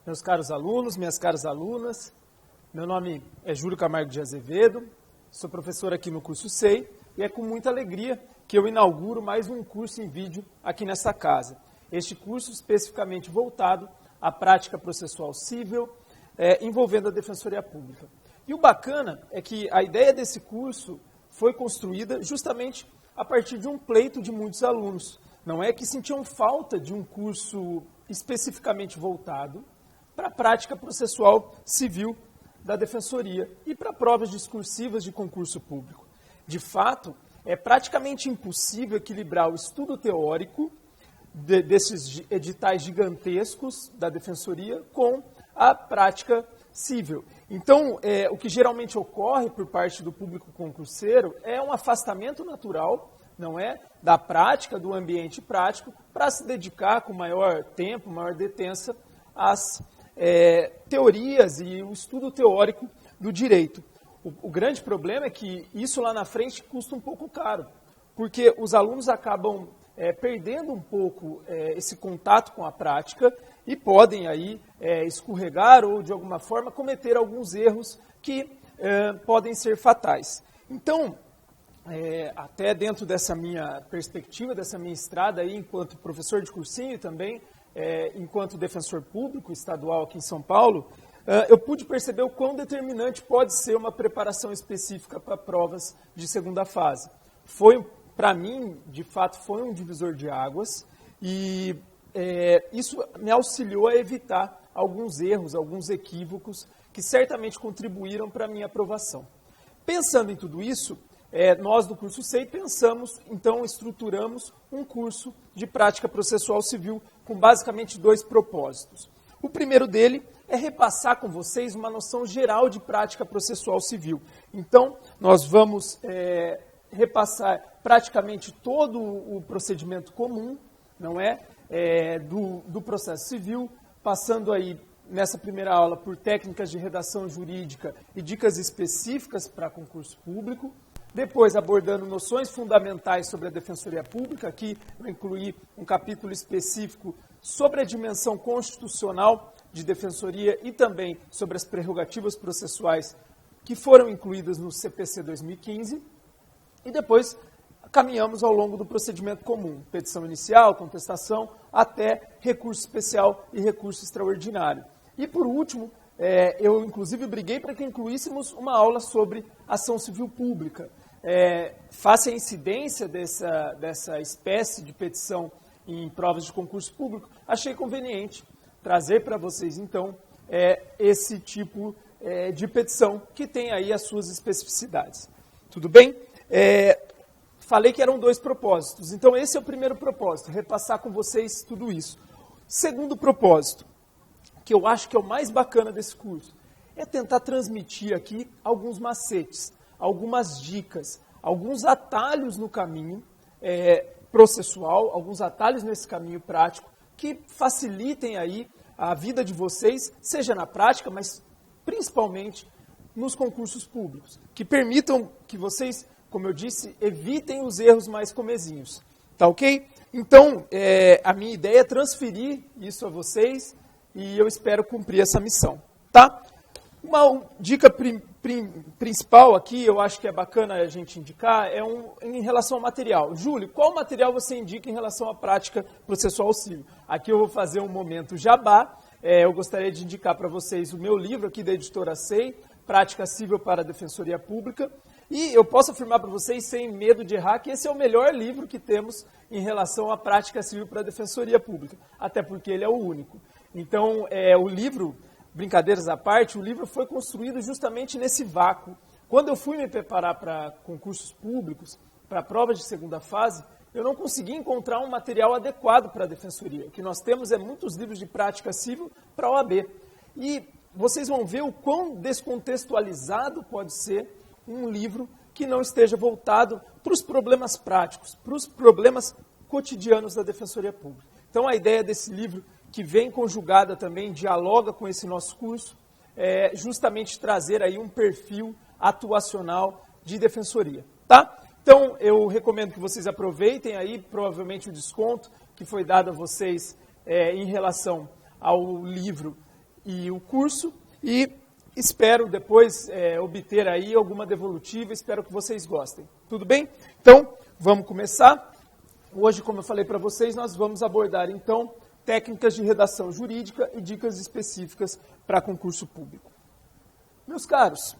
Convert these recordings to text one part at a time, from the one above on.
Meus caros alunos, minhas caras alunas, meu nome é Júlio Camargo de Azevedo, sou professor aqui no curso SEI e é com muita alegria que eu inauguro mais um curso em vídeo aqui nessa casa. Este curso especificamente voltado à prática processual civil envolvendo a Defensoria Pública. E o bacana é que a ideia desse curso foi construída justamente a partir de um pleito de muitos alunos. Não é que sentiam falta de um curso especificamente voltado para a prática processual civil da Defensoria e para provas discursivas de concurso público. De fato, é praticamente impossível equilibrar o estudo teórico desses editais gigantescos da Defensoria com a prática civil. Então, o que geralmente ocorre por parte do público concurseiro é um afastamento natural, não é, da prática, do ambiente prático, para se dedicar com maior tempo, maior detença às teorias e o estudo teórico do direito. O grande problema é que isso lá na frente custa um pouco caro, porque os alunos acabam perdendo um pouco esse contato com a prática e podem aí escorregar ou de alguma forma cometer alguns erros que podem ser fatais. Então, até dentro dessa minha perspectiva, dessa minha estrada aí enquanto professor de cursinho e também enquanto defensor público estadual aqui em São Paulo, eu pude perceber o quão determinante pode ser uma preparação específica para provas de segunda fase. Para mim, de fato, foi um divisor de águas e isso me auxiliou a evitar alguns erros, alguns equívocos que certamente contribuíram para a minha aprovação. Pensando em tudo isso, nós do curso SEI estruturamos um curso de prática processual civil com basicamente dois propósitos. O primeiro dele é repassar com vocês uma noção geral de prática processual civil. Então, nós vamos repassar praticamente todo o procedimento comum, não é? Do processo civil, passando aí nessa primeira aula por técnicas de redação jurídica e dicas específicas para concurso público. Depois, abordando noções fundamentais sobre a Defensoria Pública, aqui eu incluí um capítulo específico sobre a dimensão constitucional de Defensoria e também sobre as prerrogativas processuais que foram incluídas no CPC 2015. E depois, caminhamos ao longo do procedimento comum, petição inicial, contestação, até recurso especial e recurso extraordinário. E, por último, eu inclusive briguei para que incluíssemos uma aula sobre ação civil pública. Face à incidência dessa espécie de petição em provas de concurso público, achei conveniente trazer para vocês, então, esse tipo de petição que tem aí as suas especificidades. Tudo bem? Falei que eram dois propósitos, então esse é o primeiro propósito, repassar com vocês tudo isso. Segundo propósito, que eu acho que é o mais bacana desse curso, é tentar transmitir aqui alguns macetes, algumas dicas, alguns atalhos no caminho processual, alguns atalhos nesse caminho prático, que facilitem aí a vida de vocês, seja na prática, mas principalmente nos concursos públicos, que permitam que vocês, como eu disse, evitem os erros mais comezinhos. Tá ok? Então, a minha ideia é transferir isso a vocês e eu espero cumprir essa missão. Tá? Uma dica principal aqui, eu acho que é bacana a gente indicar, em relação ao material. Júlio, qual material você indica em relação à prática processual civil? Aqui eu vou fazer um momento jabá. Eu gostaria de indicar para vocês o meu livro aqui da editora SEI, Prática Civil para a Defensoria Pública. E eu posso afirmar para vocês, sem medo de errar, que esse é o melhor livro que temos em relação à prática civil para a Defensoria Pública, até porque ele é o único. Então, o livro, brincadeiras à parte, o livro foi construído justamente nesse vácuo. Quando eu fui me preparar para concursos públicos, para provas de segunda fase, eu não consegui encontrar um material adequado para a Defensoria. O que nós temos é muitos livros de prática civil para a OAB. E vocês vão ver o quão descontextualizado pode ser um livro que não esteja voltado para os problemas práticos, para os problemas cotidianos da Defensoria Pública. Então, a ideia desse livro, que vem conjugada também, dialoga com esse nosso curso, é justamente trazer aí um perfil atuacional de Defensoria. Tá? Então, eu recomendo que vocês aproveitem aí, provavelmente o desconto que foi dado a vocês em relação ao livro e o curso e espero depois obter aí alguma devolutiva, espero que vocês gostem. Tudo bem? Então, vamos começar. Hoje, como eu falei para vocês, nós vamos abordar então técnicas de redação jurídica e dicas específicas para concurso público. Meus caros,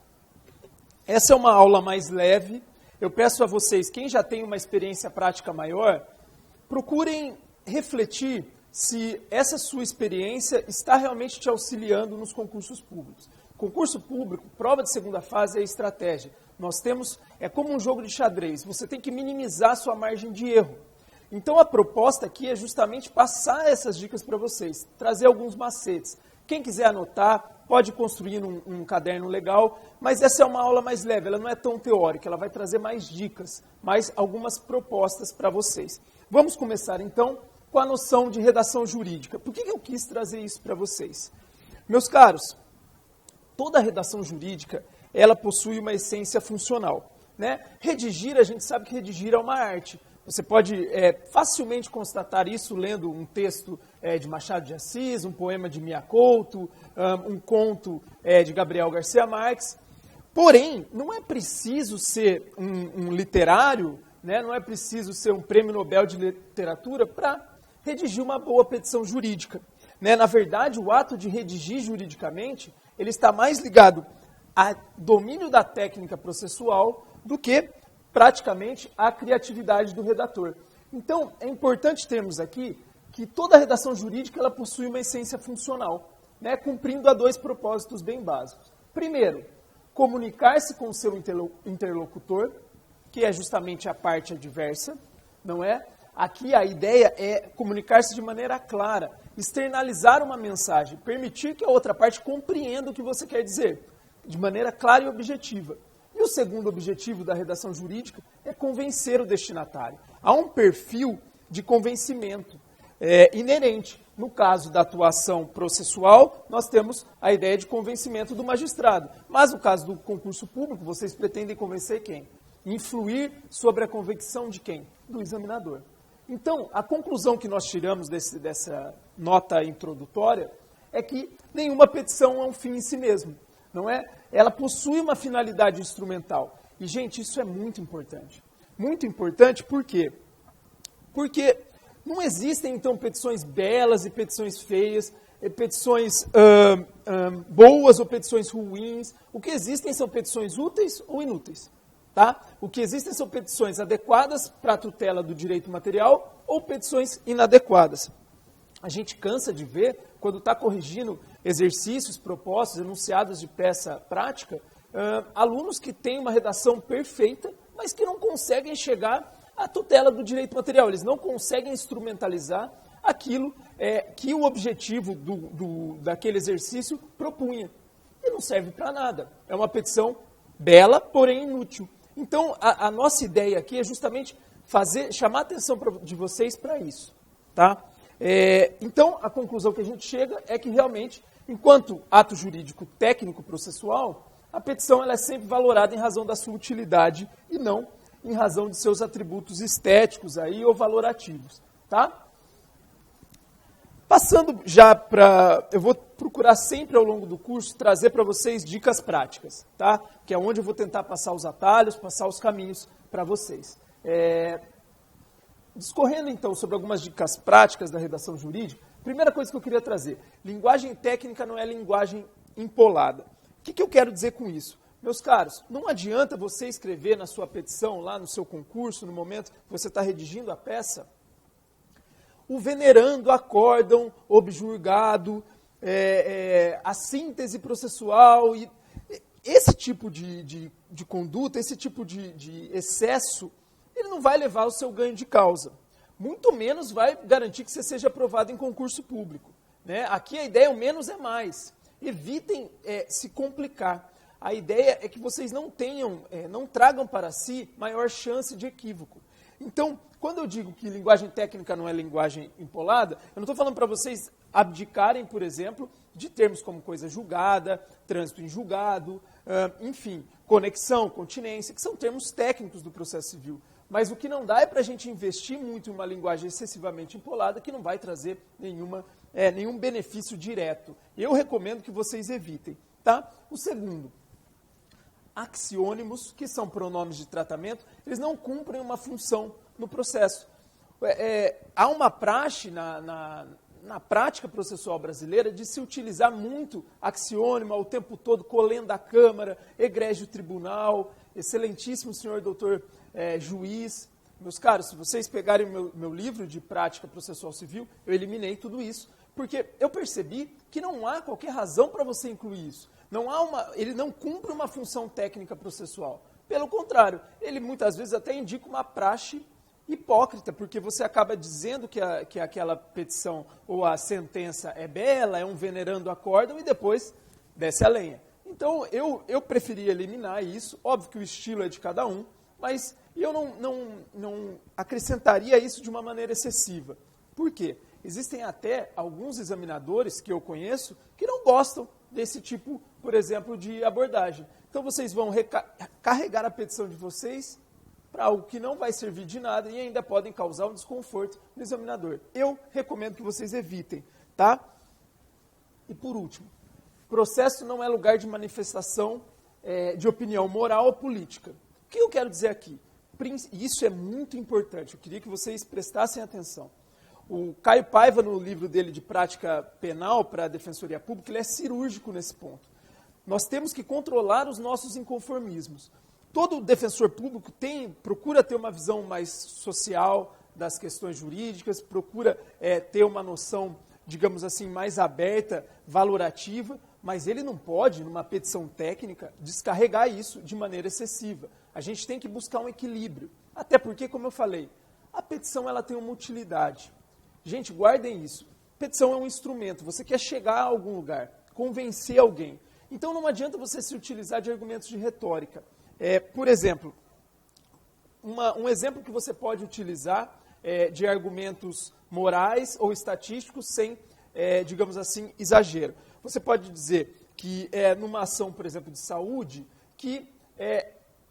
essa é uma aula mais leve. Eu peço a vocês, quem já tem uma experiência prática maior, procurem refletir se essa sua experiência está realmente te auxiliando nos concursos públicos. Concurso público, prova de segunda fase é estratégia. Nós temos, é como um jogo de xadrez, você tem que minimizar a sua margem de erro. Então a proposta aqui é justamente passar essas dicas para vocês, trazer alguns macetes. Quem quiser anotar, pode construir um caderno legal, mas essa é uma aula mais leve, ela não é tão teórica, ela vai trazer mais dicas, mais algumas propostas para vocês. Vamos começar então com a noção de redação jurídica. Por que eu quis trazer isso para vocês? Meus caros, toda redação jurídica, ela possui uma essência funcional, né? Redigir, a gente sabe que redigir é uma arte. Você pode facilmente constatar isso lendo um texto de Machado de Assis, um poema de Mia Couto, um conto de Gabriel Garcia Marques. Porém, não é preciso ser um literário, né? Não é preciso ser um prêmio Nobel de literatura para redigir uma boa petição jurídica, né? Na verdade, o ato de redigir juridicamente, ele está mais ligado a domínio da técnica processual do que praticamente a criatividade do redator. Então, é importante termos aqui que toda redação jurídica ela possui uma essência funcional, né, cumprindo a dois propósitos bem básicos. Primeiro, comunicar-se com o seu interlocutor, que é justamente a parte adversa, não é? Aqui a ideia é comunicar-se de maneira clara, externalizar uma mensagem, permitir que a outra parte compreenda o que você quer dizer, de maneira clara e objetiva. E o segundo objetivo da redação jurídica é convencer o destinatário. Há um perfil de convencimento inerente. No caso da atuação processual, nós temos a ideia de convencimento do magistrado. Mas no caso do concurso público, vocês pretendem convencer quem? Influir sobre a convicção de quem? Do examinador. Então, a conclusão que nós tiramos dessa nota introdutória é que nenhuma petição é um fim em si mesmo. Não é? Ela possui uma finalidade instrumental. E, gente, isso é muito importante. Muito importante por quê? Porque não existem, então, petições belas e petições feias, petições boas ou petições ruins. O que existem são petições úteis ou inúteis. Tá? O que existem são petições adequadas para a tutela do direito material ou petições inadequadas. A gente cansa de ver, quando está corrigindo exercícios, propostas, enunciados de peça prática, alunos que têm uma redação perfeita, mas que não conseguem chegar à tutela do direito material. Eles não conseguem instrumentalizar aquilo que o objetivo daquele exercício propunha. E não serve para nada. É uma petição bela, porém inútil. Então, a nossa ideia aqui é justamente chamar a atenção de vocês para isso. Tá? Então, a conclusão que a gente chega é que realmente, enquanto ato jurídico técnico processual, a petição ela é sempre valorada em razão da sua utilidade e não em razão de seus atributos estéticos aí, ou valorativos. Tá? Passando já para... Eu vou procurar sempre ao longo do curso trazer para vocês dicas práticas, tá? Que é onde eu vou tentar passar os atalhos, passar os caminhos para vocês. Discorrendo, então, sobre algumas dicas práticas da redação jurídica, primeira coisa que eu queria trazer, linguagem técnica não é linguagem empolada. O que eu quero dizer com isso? Meus caros, não adianta você escrever na sua petição, lá no seu concurso, no momento que você está redigindo a peça, o venerando, acórdão, objurgado, a síntese processual, e esse tipo de conduta, esse tipo de excesso, ele não vai levar ao seu ganho de causa. Muito menos vai garantir que você seja aprovado em concurso público. Né? Aqui a ideia, o menos é mais. Evitem se complicar. A ideia é que vocês não tragam para si maior chance de equívoco. Então, quando eu digo que linguagem técnica não é linguagem empolada, eu não estou falando para vocês abdicarem, por exemplo, de termos como coisa julgada, trânsito em julgado, enfim, conexão, continência, que são termos técnicos do processo civil. Mas o que não dá é para a gente investir muito em uma linguagem excessivamente empolada que não vai trazer nenhum benefício direto. Eu recomendo que vocês evitem. Tá? O segundo, axiônimos, que são pronomes de tratamento, eles não cumprem uma função no processo. Há uma praxe na prática processual brasileira de se utilizar muito axiônimo o tempo todo, colendo a Câmara, egrégio tribunal, excelentíssimo senhor doutor juiz. Meus caros, se vocês pegarem o meu livro de prática processual civil, eu eliminei tudo isso, porque eu percebi que não há qualquer razão para você incluir isso. Ele não cumpre uma função técnica processual. Pelo contrário, ele muitas vezes até indica uma praxe hipócrita, porque você acaba dizendo que aquela petição ou a sentença é bela, é um venerando acórdão e depois desce a lenha. Então, eu preferi eliminar isso. Óbvio que o estilo é de cada um, mas eu não acrescentaria isso de uma maneira excessiva. Por quê? Existem até alguns examinadores que eu conheço que não gostam desse tipo, por exemplo, de abordagem. Então, vocês vão carregar a petição de vocês para algo que não vai servir de nada e ainda podem causar um desconforto no examinador. Eu recomendo que vocês evitem, tá? E por último, processo não é lugar de manifestação de opinião moral ou política. O que eu quero dizer aqui? Isso é muito importante, eu queria que vocês prestassem atenção. O Caio Paiva, no livro dele de prática penal para a Defensoria Pública, ele é cirúrgico nesse ponto. Nós temos que controlar os nossos inconformismos. Todo defensor público procura ter uma visão mais social das questões jurídicas, procura ter uma noção, digamos assim, mais aberta, valorativa, mas ele não pode, numa petição técnica, descarregar isso de maneira excessiva. A gente tem que buscar um equilíbrio. Até porque, como eu falei, a petição ela tem uma utilidade. Gente, guardem isso. Petição é um instrumento. Você quer chegar a algum lugar, convencer alguém. Então não adianta você se utilizar de argumentos de retórica. Por exemplo, um exemplo que você pode utilizar de argumentos morais ou estatísticos sem, digamos assim, exagero. Você pode dizer que numa ação, por exemplo, de saúde, que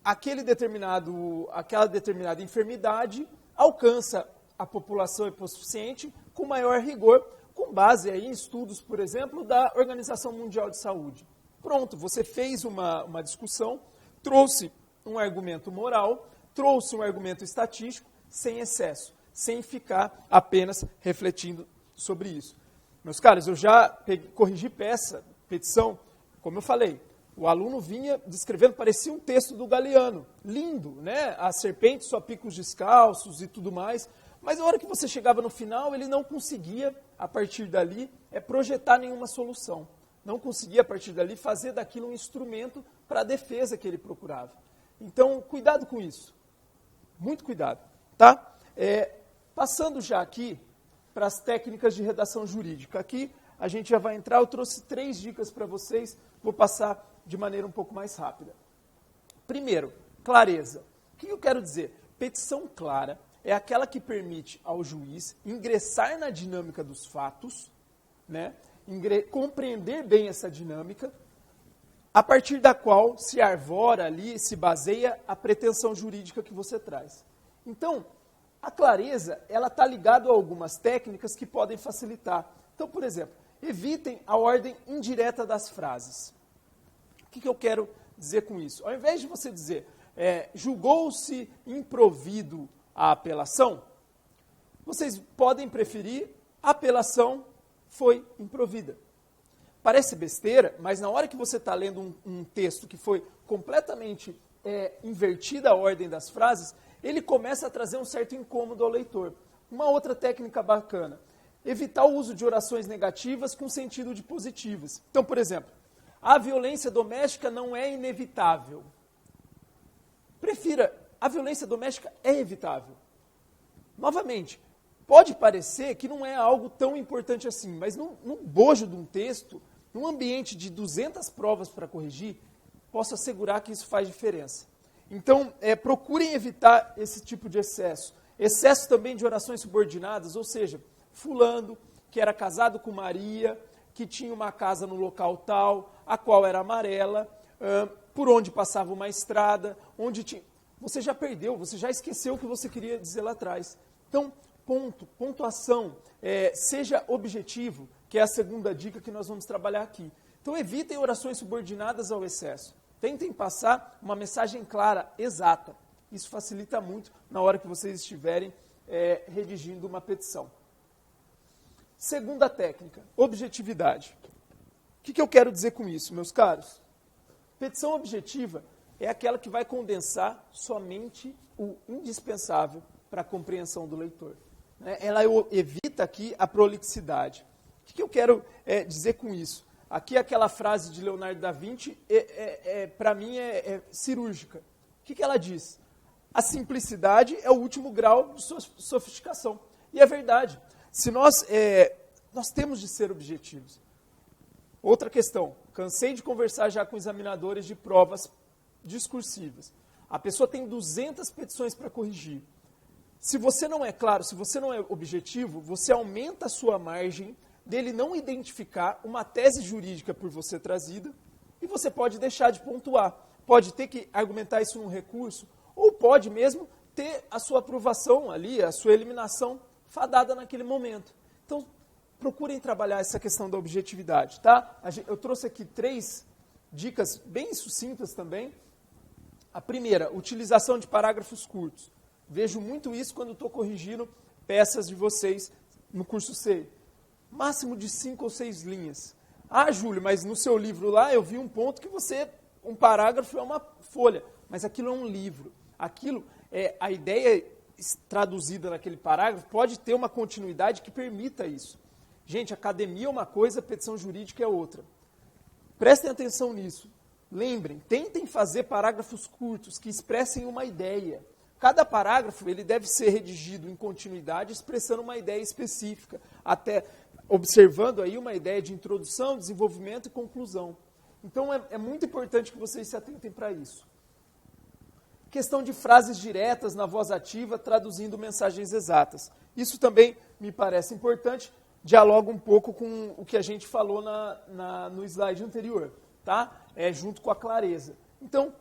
aquela determinada enfermidade alcança a população hipossuficiente com maior rigor, com base aí em estudos, por exemplo, da Organização Mundial de Saúde. Pronto, você fez uma discussão, trouxe um argumento moral, trouxe um argumento estatístico, sem excesso, sem ficar apenas refletindo sobre isso. Meus caros, eu já corrigi petição, como eu falei, o aluno vinha descrevendo, parecia um texto do Galeano, lindo, né? A serpente, só pica os descalços e tudo mais, mas na hora que você chegava no final, ele não conseguia, a partir dali, projetar nenhuma solução. Não conseguia, a partir dali, fazer daquilo um instrumento para a defesa que ele procurava. Então, cuidado com isso. Muito cuidado, tá? Passando já aqui para as técnicas de redação jurídica. Aqui a gente já vai entrar, eu trouxe 3 dicas para vocês, vou passar de maneira um pouco mais rápida. Primeiro, clareza. O que eu quero dizer? Petição clara é aquela que permite ao juiz ingressar na dinâmica dos fatos, né? Compreender bem essa dinâmica, a partir da qual se arvora ali, se baseia a pretensão jurídica que você traz. Então, a clareza, ela está ligada a algumas técnicas que podem facilitar. Então, por exemplo, evitem a ordem indireta das frases. O que eu quero dizer com isso? Ao invés de você dizer, julgou-se improvido a apelação, vocês podem preferir, a apelação foi improvida. Parece besteira, mas na hora que você está lendo um texto que foi completamente invertida a ordem das frases, ele começa a trazer um certo incômodo ao leitor. Uma outra técnica bacana, evitar o uso de orações negativas com sentido de positivas. Então, por exemplo, a violência doméstica não é inevitável. Prefira, a violência doméstica é evitável. Novamente, pode parecer que não é algo tão importante assim, mas num bojo de um texto, num ambiente de 200 provas para corrigir, posso assegurar que isso faz diferença. Então, procurem evitar esse tipo de excesso. Excesso também de orações subordinadas, ou seja, fulano, que era casado com Maria, que tinha uma casa no local tal, a qual era amarela, por onde passava uma estrada, onde tinha... você já perdeu, você já esqueceu o que você queria dizer lá atrás. Então, pontuação, seja objetivo, que é a segunda dica que nós vamos trabalhar aqui. Então, evitem orações subordinadas ao excesso. Tentem passar uma mensagem clara, exata. Isso facilita muito na hora que vocês estiverem redigindo uma petição. Segunda técnica, objetividade. O que eu quero dizer com isso, meus caros? Petição objetiva é aquela que vai condensar somente o indispensável para a compreensão do leitor. Ela evita aqui a prolixidade. O que eu quero dizer com isso? Aqui aquela frase de Leonardo da Vinci, para mim, é cirúrgica. O que ela diz? A simplicidade é o último grau de sofisticação. E é verdade. Se nós temos de ser objetivos. Outra questão. Cansei de conversar já com examinadores de provas discursivas. A pessoa tem 200 petições para corrigir. Se você não é claro, se você não é objetivo, você aumenta a sua margem dele não identificar uma tese jurídica por você trazida e você pode deixar de pontuar. Pode ter que argumentar isso num recurso ou pode mesmo ter a sua aprovação ali, a sua eliminação fadada naquele momento. Então, procurem trabalhar essa questão da objetividade, tá? Eu trouxe aqui 3 dicas bem sucintas também. A primeira, utilização de parágrafos curtos. Vejo muito isso quando estou corrigindo peças de vocês no curso C. Máximo de 5 ou 6 linhas. Ah, Júlio, mas no seu livro lá eu vi um ponto que um parágrafo é uma folha, mas aquilo é um livro. Aquilo, a ideia traduzida naquele parágrafo pode ter uma continuidade que permita isso. Gente, academia é uma coisa, petição jurídica é outra. Prestem atenção nisso. Lembrem, tentem fazer parágrafos curtos que expressem uma ideia. Cada parágrafo ele deve ser redigido em continuidade, expressando uma ideia específica, até observando aí uma ideia de introdução, desenvolvimento e conclusão. Então, é muito importante que vocês se atentem para isso. Questão de frases diretas na voz ativa, traduzindo mensagens exatas. Isso também me parece importante, dialoga um pouco com o que a gente falou no slide anterior, tá? Junto com a clareza. Então,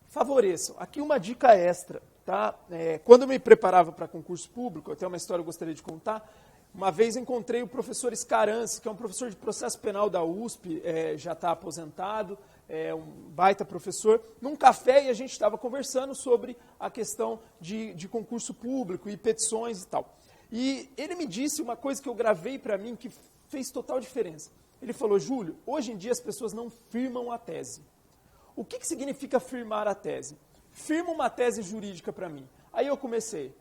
favoreçam. Aqui uma dica extra, tá? Quando eu me preparava para concurso público, até uma história que eu gostaria de contar, uma vez encontrei o professor Scarance, que é um professor de processo penal da USP, já está aposentado, um baita professor, num café e a gente estava conversando sobre a questão de concurso público e petições e tal. E ele me disse uma coisa que eu gravei para mim que fez total diferença. Ele falou, Júlio, hoje em dia as pessoas não firmam a tese. O que significa firmar a tese? Firma uma tese jurídica para mim. Aí eu comecei,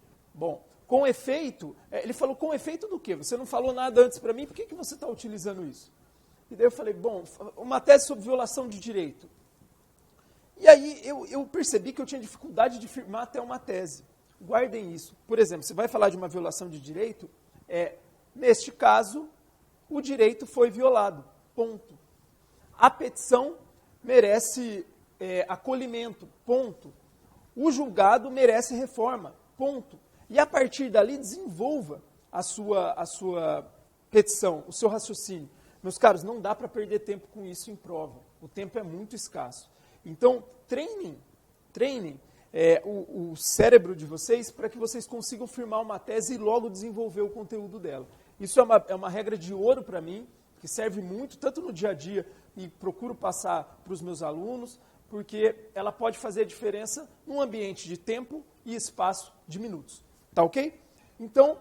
com efeito, ele falou, com efeito do quê? Você não falou nada antes para mim, por que você está utilizando isso? E daí eu falei, uma tese sobre violação de direito. E aí eu percebi que eu tinha dificuldade de firmar até uma tese. Guardem isso. Por exemplo, você vai falar de uma violação de direito, neste caso, o direito foi violado, ponto. A petição merece acolhimento, ponto. O julgado merece reforma, ponto. E a partir dali desenvolva a sua petição, o seu raciocínio. Meus caros, não dá para perder tempo com isso em prova. O tempo é muito escasso. Então, treinem o cérebro de vocês para que vocês consigam firmar uma tese e logo desenvolver o conteúdo dela. Isso é uma regra de ouro para mim, que serve muito, tanto no dia a dia, e procuro passar para os meus alunos, porque ela pode fazer a diferença num ambiente de tempo e espaço de minutos. Tá ok? Então,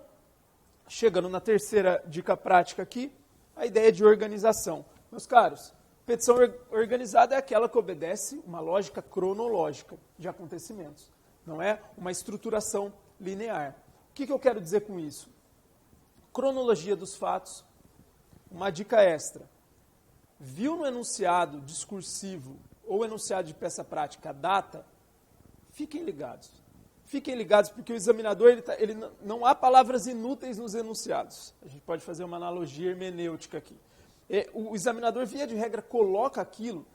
chegando na terceira dica prática aqui, a ideia de organização. Meus caros, petição organizada é aquela que obedece uma lógica cronológica de acontecimentos. Não é uma estruturação linear. O que eu quero dizer com isso? Cronologia dos fatos. Uma dica extra. Viu no enunciado discursivo ou enunciado de peça prática a data? Fiquem ligados. Fiquem ligados porque o examinador, não há palavras inúteis nos enunciados. A gente pode fazer uma analogia hermenêutica aqui. O examinador, via de regra, coloca aquilo,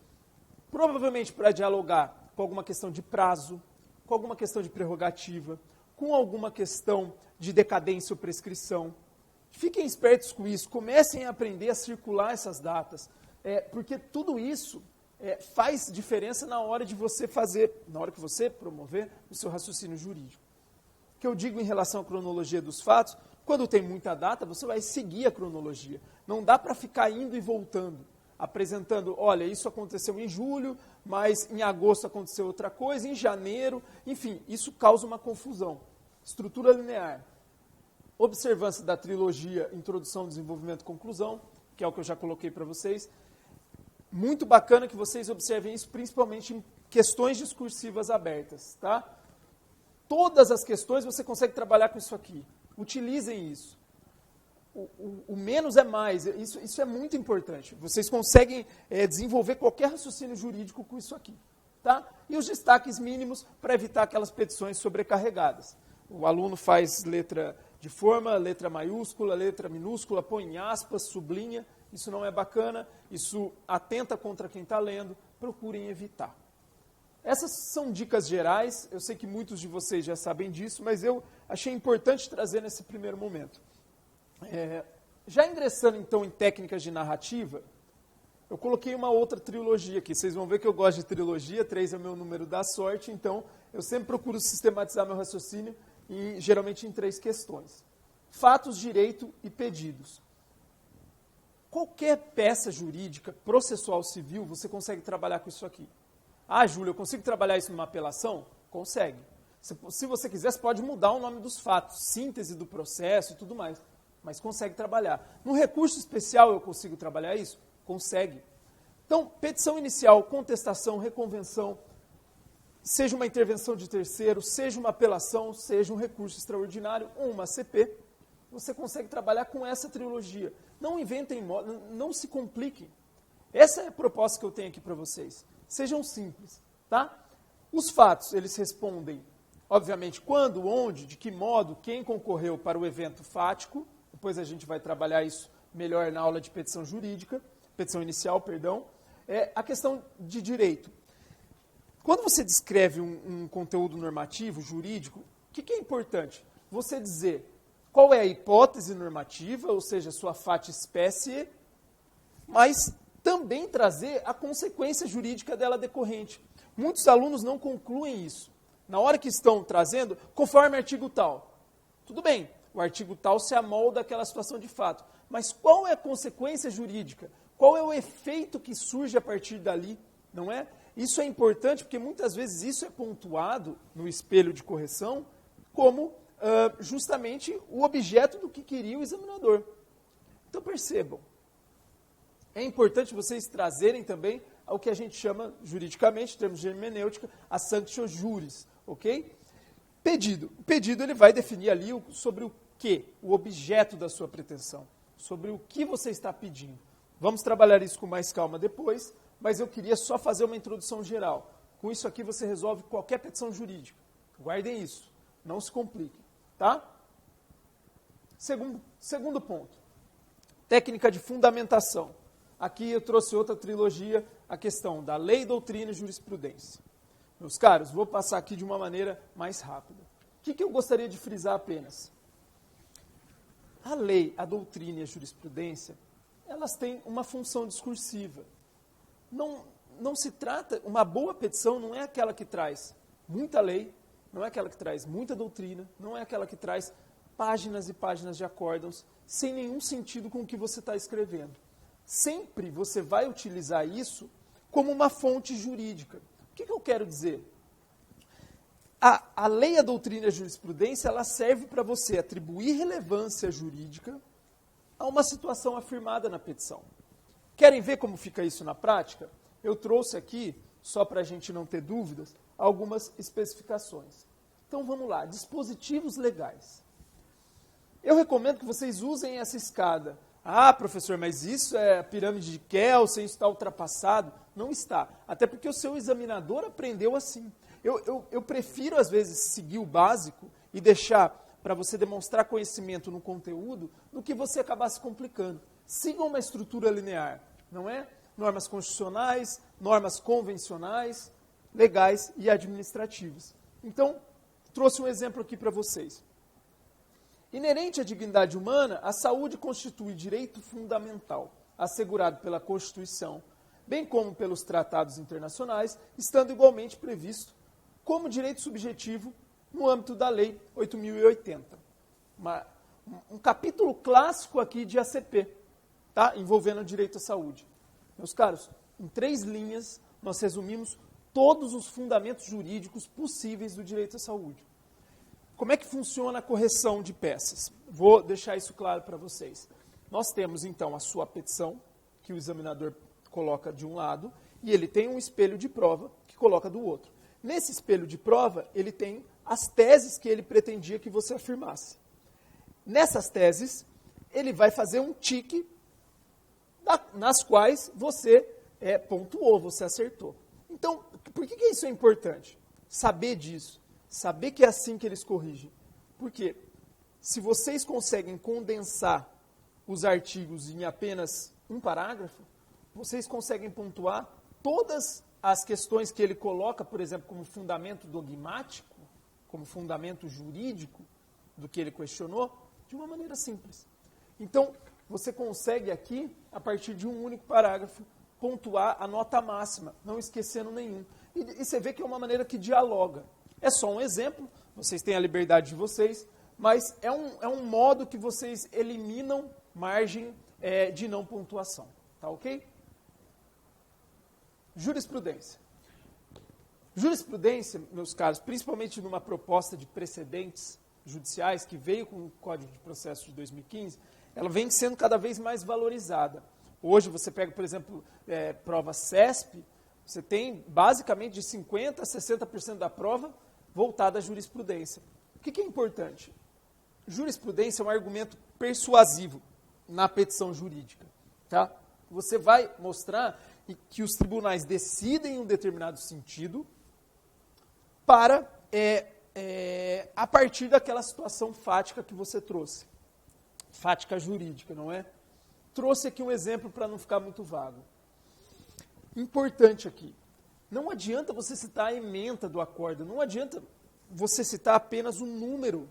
provavelmente para dialogar com alguma questão de prazo, com alguma questão de prerrogativa, com alguma questão de decadência ou prescrição. Fiquem espertos com isso, comecem a aprender a circular essas datas, porque tudo isso faz diferença na hora de você fazer, na hora que você promover o seu raciocínio jurídico. O que eu digo em relação à cronologia dos fatos, quando tem muita data, você vai seguir a cronologia. Não dá para ficar indo e voltando, apresentando, olha, isso aconteceu em julho, mas em agosto aconteceu outra coisa, em janeiro, enfim, isso causa uma confusão. Estrutura linear. Observância da trilogia Introdução, Desenvolvimento e Conclusão, que é o que eu já coloquei para vocês. Muito bacana que vocês observem isso, principalmente em questões discursivas abertas, tá? Todas as questões você consegue trabalhar com isso aqui. Utilizem isso. O menos é mais, isso é muito importante. Vocês conseguem desenvolver qualquer raciocínio jurídico com isso aqui, tá? E os destaques mínimos para evitar aquelas petições sobrecarregadas. O aluno faz letra de forma, letra maiúscula, letra minúscula, põe em aspas, sublinha. Isso não é bacana, isso atenta contra quem está lendo, procurem evitar. Essas são dicas gerais, eu sei que muitos de vocês já sabem disso, mas eu achei importante trazer nesse primeiro momento. Já ingressando então em técnicas de narrativa, eu coloquei uma outra trilogia aqui. Vocês vão ver que eu gosto de trilogia, 3 é o meu número da sorte, então eu sempre procuro sistematizar meu raciocínio, geralmente em 3 questões. Fatos, direito e pedidos. Qualquer peça jurídica, processual civil, você consegue trabalhar com isso aqui. Ah, Júlio, eu consigo trabalhar isso numa apelação? Consegue. Se você quiser, você pode mudar o nome dos fatos, síntese do processo e tudo mais, mas consegue trabalhar. No recurso especial eu consigo trabalhar isso? Consegue. Então, petição inicial, contestação, reconvenção, seja uma intervenção de terceiro, seja uma apelação, seja um recurso extraordinário ou uma CP, você consegue trabalhar com essa trilogia. Não inventem, não se compliquem. Essa é a proposta que eu tenho aqui para vocês. Sejam simples, tá? Os fatos, eles respondem, obviamente, quando, onde, de que modo, quem concorreu para o evento fático. Depois a gente vai trabalhar isso melhor na aula de petição jurídica, petição inicial, perdão. A questão de direito. Quando você descreve um conteúdo normativo, jurídico, o que é importante? Você dizer qual é a hipótese normativa, ou seja, sua facie specie, mas também trazer a consequência jurídica dela decorrente. Muitos alunos não concluem isso. Na hora que estão trazendo, conforme artigo tal. Tudo bem, o artigo tal se amolda àquela situação de fato. Mas qual é a consequência jurídica? Qual é o efeito que surge a partir dali? Não é? Isso é importante porque muitas vezes isso é pontuado no espelho de correção como justamente o objeto do que queria o examinador. Então percebam, é importante vocês trazerem também ao que a gente chama juridicamente, em termos de hermenêutica, a sanctio juris, ok? Pedido. O pedido ele vai definir ali sobre o que, o objeto da sua pretensão, sobre o que você está pedindo. Vamos trabalhar isso com mais calma depois, mas eu queria só fazer uma introdução geral. Com isso aqui você resolve qualquer petição jurídica. Guardem isso, não se compliquem, tá? Segundo ponto, técnica de fundamentação. Aqui eu trouxe outra trilogia, a questão da lei, doutrina e jurisprudência. Meus caros, vou passar aqui de uma maneira mais rápida. O que eu gostaria de frisar apenas? A lei, a doutrina e a jurisprudência, elas têm uma função discursiva. Não se trata, uma boa petição não é aquela que traz muita lei, não é aquela que traz muita doutrina, não é aquela que traz páginas e páginas de acórdãos, sem nenhum sentido com o que você está escrevendo. Sempre você vai utilizar isso como uma fonte jurídica. O que eu quero dizer? A lei, a doutrina e a jurisprudência, ela serve para você atribuir relevância jurídica a uma situação afirmada na petição. Querem ver como fica isso na prática? Eu trouxe aqui, só para a gente não ter dúvidas, algumas especificações. Então vamos lá, dispositivos legais. Eu recomendo que vocês usem essa escada. Ah, professor, mas isso é a pirâmide de Kelsen, isso está ultrapassado. Não está, até porque o seu examinador aprendeu assim. Eu prefiro, às vezes, seguir o básico e deixar para você demonstrar conhecimento no conteúdo do que você acabar se complicando. Sigam uma estrutura linear, não é? Normas constitucionais, normas convencionais, legais e administrativas. Então, trouxe um exemplo aqui para vocês. Inerente à dignidade humana, a saúde constitui direito fundamental, assegurado pela Constituição, bem como pelos tratados internacionais, estando igualmente previsto como direito subjetivo no âmbito da Lei 8.080. Um capítulo clássico aqui de ACP, tá? Envolvendo o direito à saúde. Meus caros, em 3 linhas, nós resumimos todos os fundamentos jurídicos possíveis do direito à saúde. Como é que funciona a correção de peças? Vou deixar isso claro para vocês. Nós temos, então, a sua petição, que o examinador coloca de um lado, e ele tem um espelho de prova que coloca do outro. Nesse espelho de prova, ele tem as teses que ele pretendia que você afirmasse. Nessas teses, ele vai fazer um tique nas quais você pontuou, você acertou. Então, por que isso é importante? Saber disso. Saber que é assim que eles corrigem. Porque se vocês conseguem condensar os artigos em apenas um parágrafo, vocês conseguem pontuar todas as questões que ele coloca, por exemplo, como fundamento dogmático, como fundamento jurídico do que ele questionou, de uma maneira simples. Então, você consegue aqui, a partir de um único parágrafo, pontuar a nota máxima, não esquecendo nenhum. E você vê que é uma maneira que dialoga. É só um exemplo, vocês têm a liberdade de vocês, mas é um modo que vocês eliminam margem de não pontuação. Tá ok? Jurisprudência. Jurisprudência, meus caros, principalmente numa proposta de precedentes judiciais que veio com o Código de Processo de 2015, ela vem sendo cada vez mais valorizada. Hoje você pega, por exemplo, prova CESP, você tem basicamente de 50% a 60% da prova voltada à jurisprudência. O que é importante? Jurisprudência é um argumento persuasivo na petição jurídica. Tá? Você vai mostrar que os tribunais decidem em um determinado sentido para, a partir daquela situação fática que você trouxe. Fática jurídica, não é? Trouxe aqui um exemplo para não ficar muito vago. Importante aqui. Não adianta você citar a ementa do acórdão, não adianta você citar apenas o número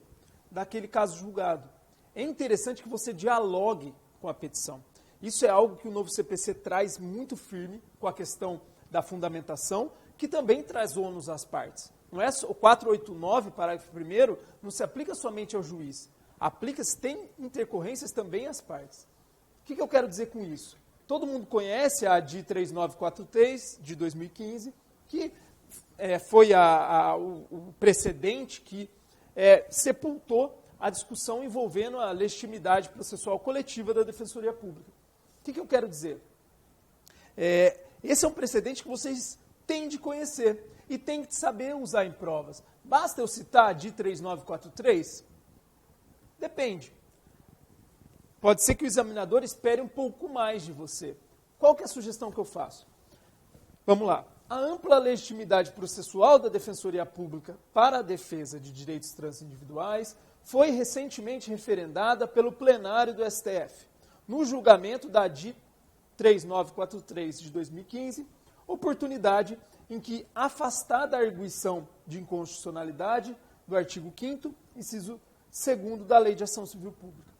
daquele caso julgado. É interessante que você dialogue com a petição. Isso é algo que o novo CPC traz muito firme com a questão da fundamentação, que também traz ônus às partes. Não é o 489, parágrafo 1º, não se aplica somente ao juiz. Aplica-se, tem intercorrências também às partes. O que eu quero dizer com isso? Todo mundo conhece a DI 3943, de 2015, que foi o precedente que sepultou a discussão envolvendo a legitimidade processual coletiva da Defensoria Pública. O que eu quero dizer? Esse é um precedente que vocês têm de conhecer e têm de saber usar em provas. Basta eu citar a DI 3943? Depende. Pode ser que o examinador espere um pouco mais de você. Qual que é a sugestão que eu faço? Vamos lá. A ampla legitimidade processual da Defensoria Pública para a defesa de direitos transindividuais foi recentemente referendada pelo plenário do STF, no julgamento da DI 3943 de 2015, oportunidade em que, afastada a arguição de inconstitucionalidade do artigo 5º, inciso 2º da Lei de Ação Civil Pública.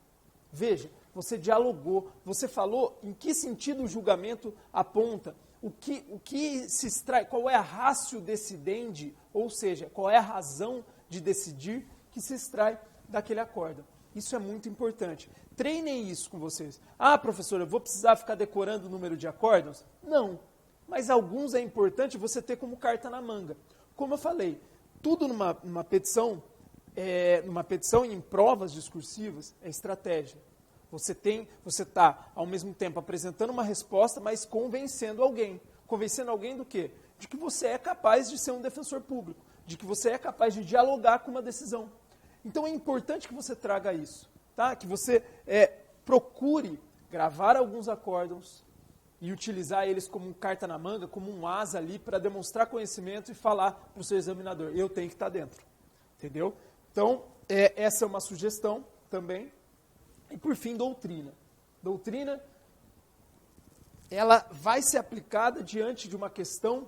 Veja, você dialogou, você falou em que sentido o julgamento aponta, o que se extrai, qual é a ratio decidendi, ou seja, qual é a razão de decidir que se extrai daquele acórdão. Isso é muito importante. Treinem isso com vocês. Ah, professor, eu vou precisar ficar decorando o número de acórdãos? Não, mas alguns é importante você ter como carta na manga. Como eu falei, tudo numa petição e em provas discursivas é estratégia. Você está, ao mesmo tempo, apresentando uma resposta, mas convencendo alguém. Convencendo alguém do quê? De que você é capaz de ser um defensor público, de que você é capaz de dialogar com uma decisão. Então é importante que você traga isso, tá? Que você procure gravar alguns acórdãos e utilizar eles como carta na manga, como um asa ali para demonstrar conhecimento e falar para o seu examinador, eu tenho que estar dentro. Entendeu? Então, essa é uma sugestão também. E, por fim, doutrina. Doutrina, ela vai ser aplicada diante de uma questão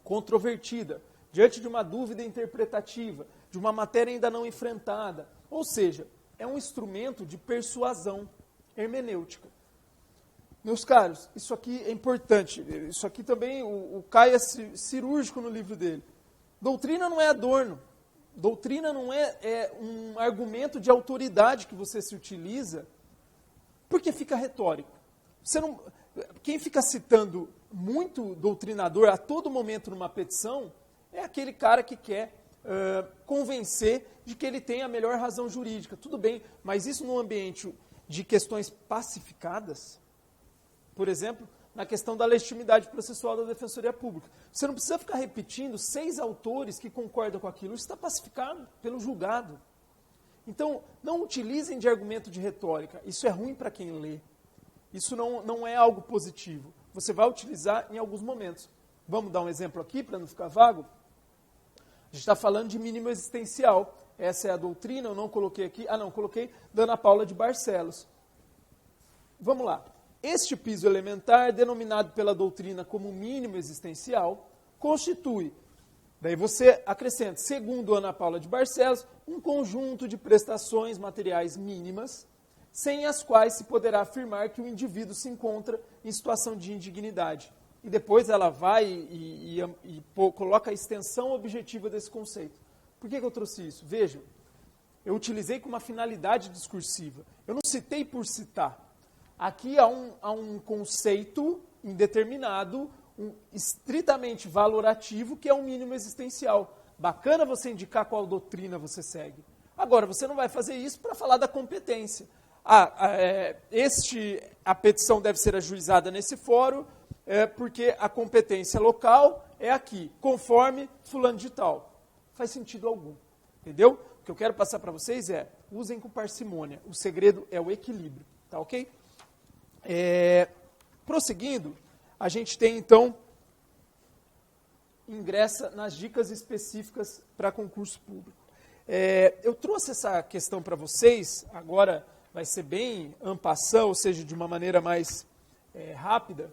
controvertida, diante de uma dúvida interpretativa, de uma matéria ainda não enfrentada. Ou seja, é um instrumento de persuasão hermenêutica. Meus caros, isso aqui é importante. Isso aqui também, o Caio é cirúrgico no livro dele. Doutrina não é adorno. Doutrina não é um argumento de autoridade que você se utiliza porque fica retórico. Quem fica citando muito doutrinador a todo momento numa petição é aquele cara que quer convencer de que ele tem a melhor razão jurídica. Tudo bem, mas isso num ambiente de questões pacificadas, por exemplo, na questão da legitimidade processual da Defensoria Pública. Você não precisa ficar repetindo 6 autores que concordam com aquilo. Isso está pacificado pelo julgado. Então, não utilizem de argumento de retórica. Isso é ruim para quem lê. Isso não é algo positivo. Você vai utilizar em alguns momentos. Vamos dar um exemplo aqui, para não ficar vago? A gente está falando de mínimo existencial. Essa é a doutrina, eu não coloquei aqui. Coloquei da Ana Paula de Barcelos. Vamos lá. Este piso elementar, denominado pela doutrina como mínimo existencial, constitui, daí você acrescenta, segundo Ana Paula de Barcelos, um conjunto de prestações materiais mínimas, sem as quais se poderá afirmar que o indivíduo se encontra em situação de indignidade. E depois ela vai e coloca a extensão objetiva desse conceito. Por que eu trouxe isso? Vejam, eu utilizei com uma finalidade discursiva. Eu não citei por citar. Aqui há um conceito indeterminado, estritamente valorativo, que é o mínimo existencial. Bacana você indicar qual doutrina você segue. Agora, você não vai fazer isso para falar da competência. A petição deve ser ajuizada nesse fórum, porque a competência local é aqui, conforme fulano de tal. Faz sentido algum, entendeu? O que eu quero passar para vocês é, usem com parcimônia. O segredo é o equilíbrio, tá ok? Prosseguindo, a gente tem então, ingressa nas dicas específicas para concurso público. Eu trouxe essa questão para vocês, agora vai ser bem en passant, ou seja, de uma maneira mais rápida,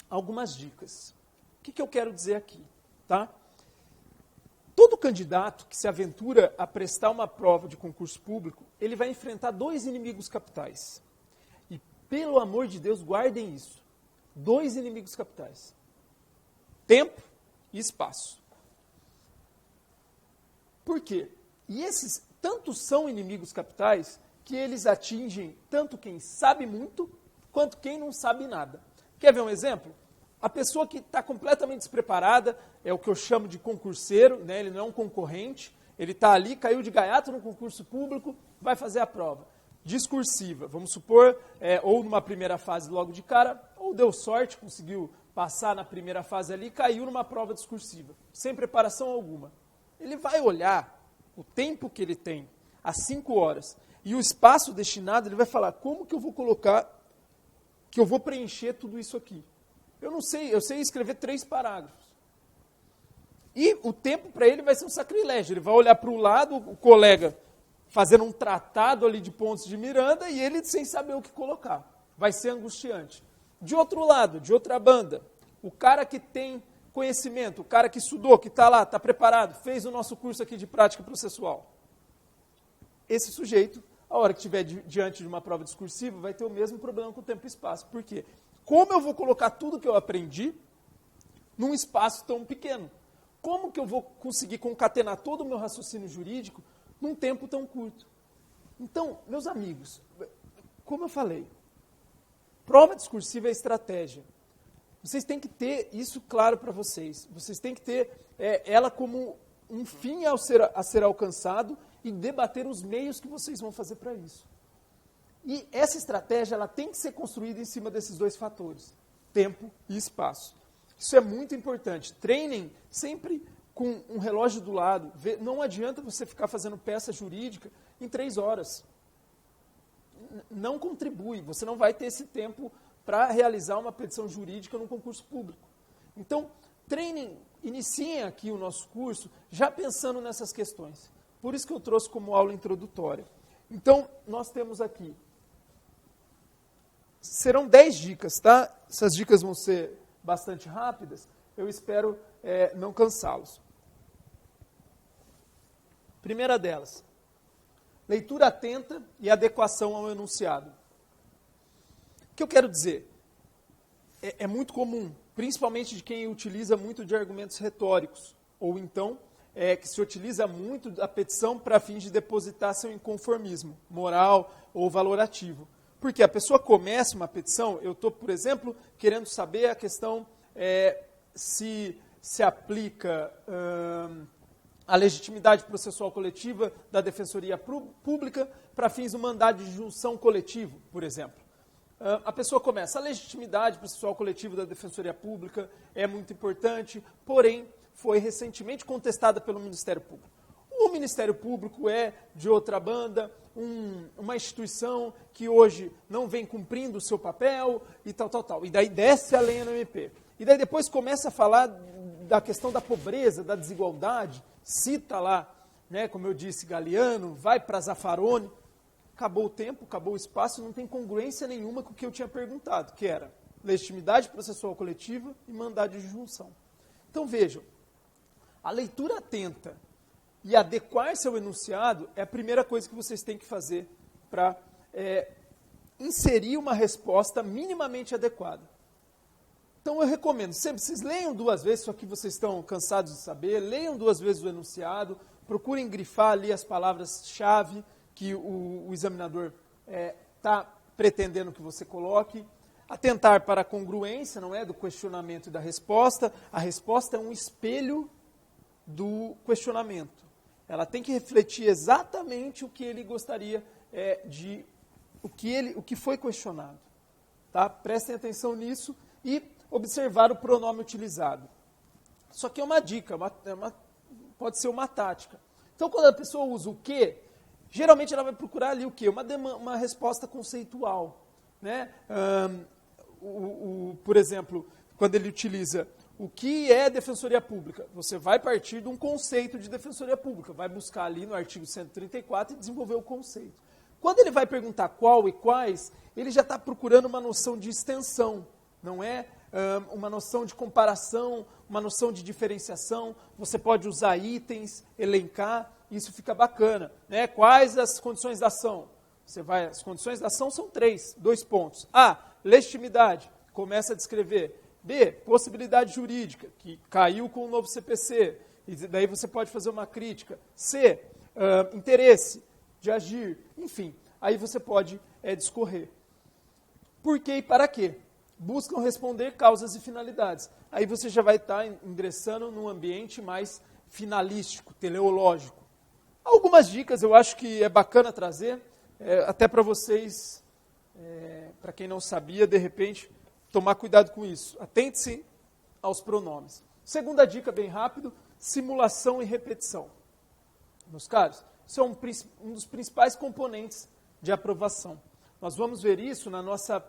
algumas dicas. O que eu quero dizer aqui? Tá? Todo candidato que se aventura a prestar uma prova de concurso público, ele vai enfrentar 2 inimigos capitais. Pelo amor de Deus, guardem isso. 2 inimigos capitais. Tempo e espaço. Por quê? E esses tanto são inimigos capitais que eles atingem tanto quem sabe muito quanto quem não sabe nada. Quer ver um exemplo? A pessoa que está completamente despreparada, é o que eu chamo de concurseiro, né? Ele não é um concorrente, ele está ali, caiu de gaiato no concurso público, vai fazer a prova. Discursiva, vamos supor, ou numa primeira fase logo de cara, ou deu sorte, conseguiu passar na primeira fase ali e caiu numa prova discursiva, sem preparação alguma. Ele vai olhar o tempo que ele tem, as 5 horas, e o espaço destinado, ele vai falar, como que eu vou colocar, que eu vou preencher tudo isso aqui? Eu não sei, eu sei escrever 3 parágrafos. E o tempo para ele vai ser um sacrilégio, ele vai olhar para o lado, o colega fazendo um tratado ali de pontos de Miranda e ele sem saber o que colocar. Vai ser angustiante. De outro lado, de outra banda, o cara que tem conhecimento, o cara que estudou, que está lá, está preparado, fez o nosso curso aqui de prática processual. Esse sujeito, a hora que estiver diante de uma prova discursiva, vai ter o mesmo problema com o tempo e espaço. Por quê? Como eu vou colocar tudo que eu aprendi num espaço tão pequeno? Como que eu vou conseguir concatenar todo o meu raciocínio jurídico num tempo tão curto? Então, meus amigos, como eu falei, prova discursiva é estratégia. Vocês têm que ter isso claro para vocês. Vocês têm que ter ela como um fim a ser alcançado e debater os meios que vocês vão fazer para isso. E essa estratégia ela tem que ser construída em cima desses 2 fatores, tempo e espaço. Isso é muito importante. Treinem sempre com um relógio do lado. Não adianta você ficar fazendo peça jurídica em 3 horas. Não contribui, você não vai ter esse tempo para realizar uma petição jurídica no concurso público. Então, treinem, iniciem aqui o nosso curso já pensando nessas questões. Por isso que eu trouxe como aula introdutória. Então, nós temos aqui, serão 10 dicas, tá? Essas dicas vão ser bastante rápidas, eu espero não cansá-los. Primeira delas, leitura atenta e adequação ao enunciado. que eu quero dizer? É muito comum, principalmente de quem utiliza muito de argumentos retóricos, ou então que se utiliza muito da petição para fins de depositar seu inconformismo moral ou valorativo. Porque a pessoa começa uma petição, eu estou, por exemplo, querendo saber a questão se aplica a legitimidade processual coletiva da Defensoria Pública para fins do mandado de junção coletivo, por exemplo. A pessoa começa, a legitimidade processual coletiva da Defensoria Pública é muito importante, porém, foi recentemente contestada pelo Ministério Público. O Ministério Público é de outra banda, uma instituição que hoje não vem cumprindo o seu papel e tal. E daí desce a lenha no MP. E daí depois começa a falar da questão da pobreza, da desigualdade, cita lá, né, como eu disse, Galeano, vai para Zaffaroni. Acabou o tempo, acabou o espaço, não tem congruência nenhuma com o que eu tinha perguntado, que era legitimidade processual coletiva e mandado de junção. Então vejam, a leitura atenta e adequar seu enunciado é a primeira coisa que vocês têm que fazer para inserir uma resposta minimamente adequada. Então eu recomendo, sempre vocês leiam 2 vezes, só que vocês estão cansados de saber, leiam 2 vezes o enunciado, procurem grifar ali as palavras-chave que o examinador está pretendendo que você coloque, atentar para a congruência, não é, do questionamento e da resposta. A resposta é um espelho do questionamento. Ela tem que refletir exatamente o que ele gostaria o que foi questionado. Tá? Prestem atenção nisso e observar o pronome utilizado. Isso aqui é uma dica, pode ser uma tática. Então, quando a pessoa usa o que, geralmente ela vai procurar ali o quê? Uma resposta conceitual. Né? Por exemplo, quando ele utiliza o que é Defensoria Pública, você vai partir de um conceito de Defensoria Pública, vai buscar ali no artigo 134 e desenvolver o conceito. Quando ele vai perguntar qual e quais, ele já está procurando uma noção de extensão, não é uma noção de comparação, uma noção de diferenciação. Você pode usar itens, elencar, isso fica bacana. Né? Quais as condições da ação? As condições da ação são 3, 2 pontos. A, legitimidade, começa a descrever. B, possibilidade jurídica, que caiu com o novo CPC, e daí você pode fazer uma crítica. C, interesse de agir, enfim, aí você pode discorrer. Por quê e para quê? Buscam responder causas e finalidades. Aí você já vai estar ingressando num ambiente mais finalístico, teleológico. Algumas dicas eu acho que é bacana trazer, até para vocês, para quem não sabia, de repente, tomar cuidado com isso. Atente-se aos pronomes. Segunda dica, bem rápido, simulação e repetição. Meus caros, isso é um dos principais componentes de aprovação. Nós vamos ver isso na nossa,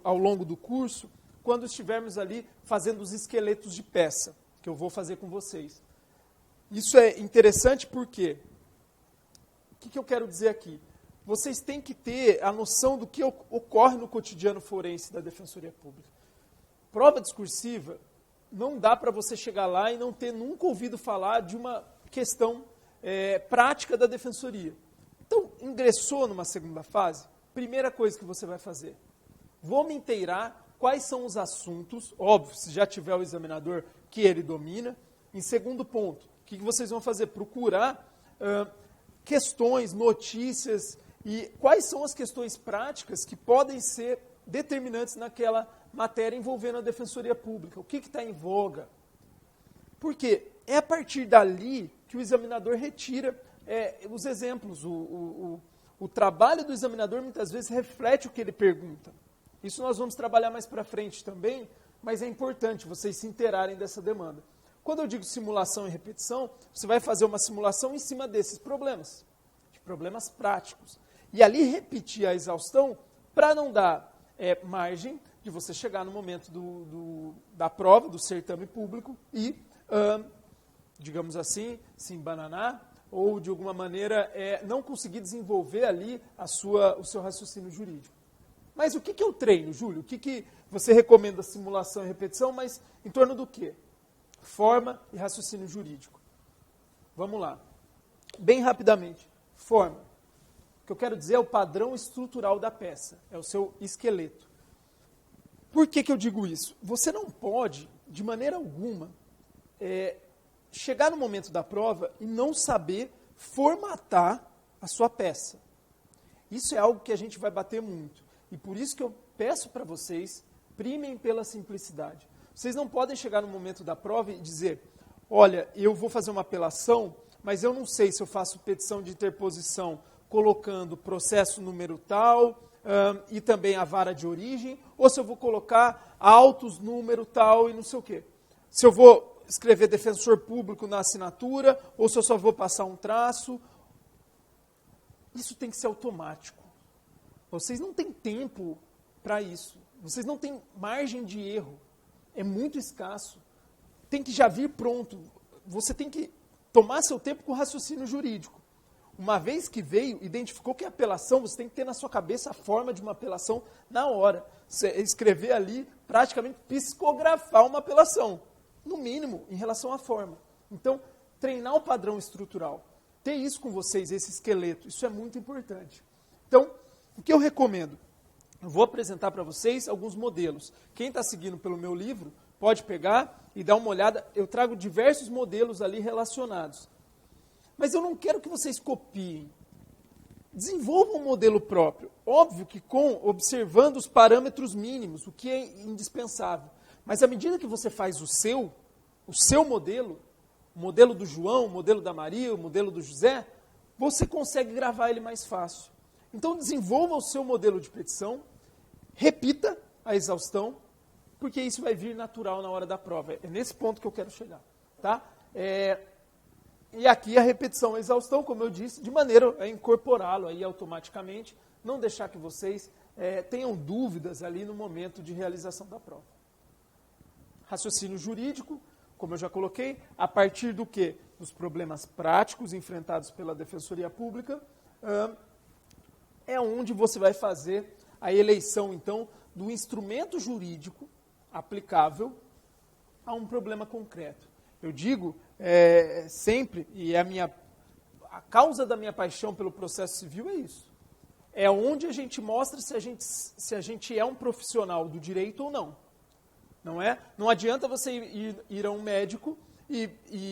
ao longo do curso, quando estivermos ali fazendo os esqueletos de peça, que eu vou fazer com vocês. Isso é interessante porque, o que eu quero dizer aqui? Vocês têm que ter a noção do que ocorre no cotidiano forense da Defensoria Pública. Prova discursiva, não dá para você chegar lá e não ter nunca ouvido falar de uma questão prática da Defensoria. Então, ingressou numa segunda fase, primeira coisa que você vai fazer, vou me inteirar quais são os assuntos, óbvio, se já tiver o examinador que ele domina. Em segundo ponto, o que vocês vão fazer? Procurar questões, notícias e quais são as questões práticas que podem ser determinantes naquela matéria envolvendo a Defensoria Pública. O que está em voga? Porque é a partir dali que o examinador retira os exemplos. O trabalho do examinador muitas vezes reflete o que ele pergunta. Isso nós vamos trabalhar mais para frente também, mas é importante vocês se inteirarem dessa demanda. Quando eu digo simulação e repetição, você vai fazer uma simulação em cima desses problemas, de problemas práticos. E ali repetir a exaustão para não dar margem de você chegar no momento da prova, do certame público e, digamos assim, se embananar ou, de alguma maneira, não conseguir desenvolver ali o seu raciocínio jurídico. Mas o que é o treino, Júlio? O que você recomenda simulação e repetição, mas em torno do quê? Forma e raciocínio jurídico. Vamos lá. Bem rapidamente. Forma. que eu quero dizer é o padrão estrutural da peça, é o seu esqueleto. Por que eu digo isso? Você não pode, de maneira alguma, chegar no momento da prova e não saber formatar a sua peça. Isso é algo que a gente vai bater muito. E por isso que eu peço para vocês, primem pela simplicidade. Vocês não podem chegar no momento da prova e dizer, olha, eu vou fazer uma apelação, mas eu não sei se eu faço petição de interposição colocando processo número tal e também a vara de origem, ou se eu vou colocar autos número tal e não sei o quê. Se eu vou escrever defensor público na assinatura, ou se eu só vou passar um traço. Isso tem que ser automático. Vocês não têm tempo para isso. Vocês não têm margem de erro. É muito escasso. Tem que já vir pronto. Você tem que tomar seu tempo com o raciocínio jurídico. Uma vez que veio, identificou que é apelação, você tem que ter na sua cabeça a forma de uma apelação na hora. Você escrever ali, praticamente psicografar uma apelação. No mínimo, em relação à forma. Então, treinar o padrão estrutural. Ter isso com vocês, esse esqueleto, isso é muito importante. Então, o que eu recomendo? Eu vou apresentar para vocês alguns modelos. Quem está seguindo pelo meu livro, pode pegar e dar uma olhada. Eu trago diversos modelos ali relacionados. Mas eu não quero que vocês copiem. Desenvolvam um modelo próprio. Óbvio que observando os parâmetros mínimos, o que é indispensável. Mas à medida que você faz o seu modelo, o modelo do João, o modelo da Maria, o modelo do José, você consegue gravar ele mais fácil. Então desenvolva o seu modelo de petição, repita a exaustão, porque isso vai vir natural na hora da prova. É nesse ponto que eu quero chegar. Tá? E aqui a repetição, a exaustão, como eu disse, de maneira a incorporá-lo aí automaticamente, não deixar que vocês tenham dúvidas ali no momento de realização da prova. Raciocínio jurídico, como eu já coloquei, a partir do quê? Dos problemas práticos enfrentados pela Defensoria Pública, é onde você vai fazer a eleição, então, do instrumento jurídico aplicável a um problema concreto. Eu digo sempre, e a causa da minha paixão pelo processo civil é isso. É onde a gente mostra se a gente é um profissional do direito ou não. Não é? Não adianta você ir a um médico e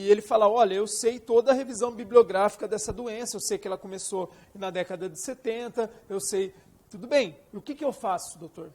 ele falar, olha, eu sei toda a revisão bibliográfica dessa doença, eu sei que ela começou na década de 70, eu sei... Tudo bem, e o que eu faço, doutor?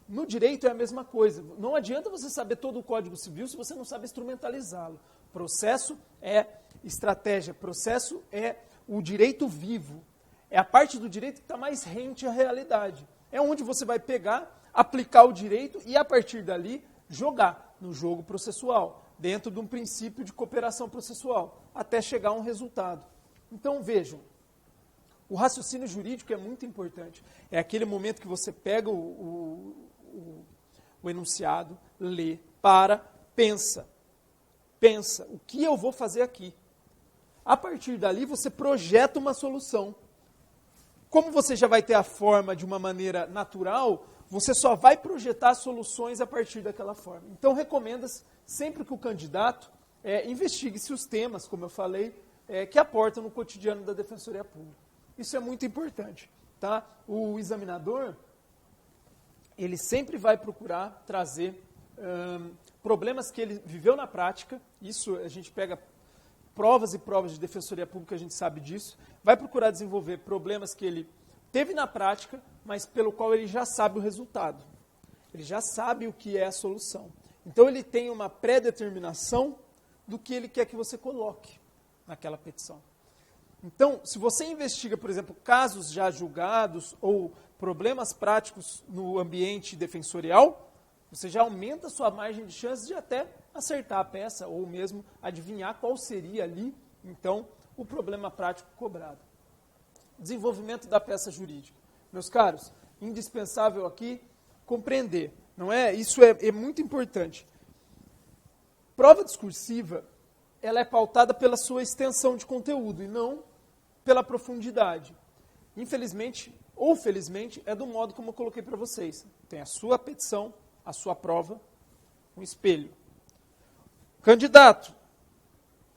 No direito é a mesma coisa. Não adianta você saber todo o Código Civil se você não sabe instrumentalizá-lo. Processo é estratégia, processo é o direito vivo. É a parte do direito que está mais rente à realidade. É onde você vai pegar, aplicar o direito e, a partir dali, jogar no jogo processual, dentro de um princípio de cooperação processual, até chegar a um resultado. Então, vejam, o raciocínio jurídico é muito importante. É aquele momento que você pega o enunciado, lê, pensa. Pensa, o que eu vou fazer aqui? A partir dali, você projeta uma solução. Como você já vai ter a forma de uma maneira natural, você só vai projetar soluções a partir daquela forma. Então, recomenda-se, sempre que o candidato investigue-se os temas, como eu falei, que aportam no cotidiano da Defensoria Pública. Isso é muito importante. Tá? O examinador, ele sempre vai procurar trazer problemas que ele viveu na prática. Isso a gente pega provas e provas de Defensoria Pública, a gente sabe disso. Vai procurar desenvolver problemas que ele teve na prática, mas pelo qual ele já sabe o resultado. Ele já sabe o que é a solução. Então, ele tem uma pré-determinação do que ele quer que você coloque naquela petição. Então, se você investiga, por exemplo, casos já julgados ou problemas práticos no ambiente defensorial, você já aumenta a sua margem de chances de até acertar a peça ou mesmo adivinhar qual seria ali, então, o problema prático cobrado. Desenvolvimento da peça jurídica. Meus caros, indispensável aqui compreender, não é? Isso é muito importante. Prova discursiva, ela é pautada pela sua extensão de conteúdo e não pela profundidade. Infelizmente, ou felizmente, é do modo como eu coloquei para vocês. Tem a sua petição, a sua prova, um espelho. Candidato,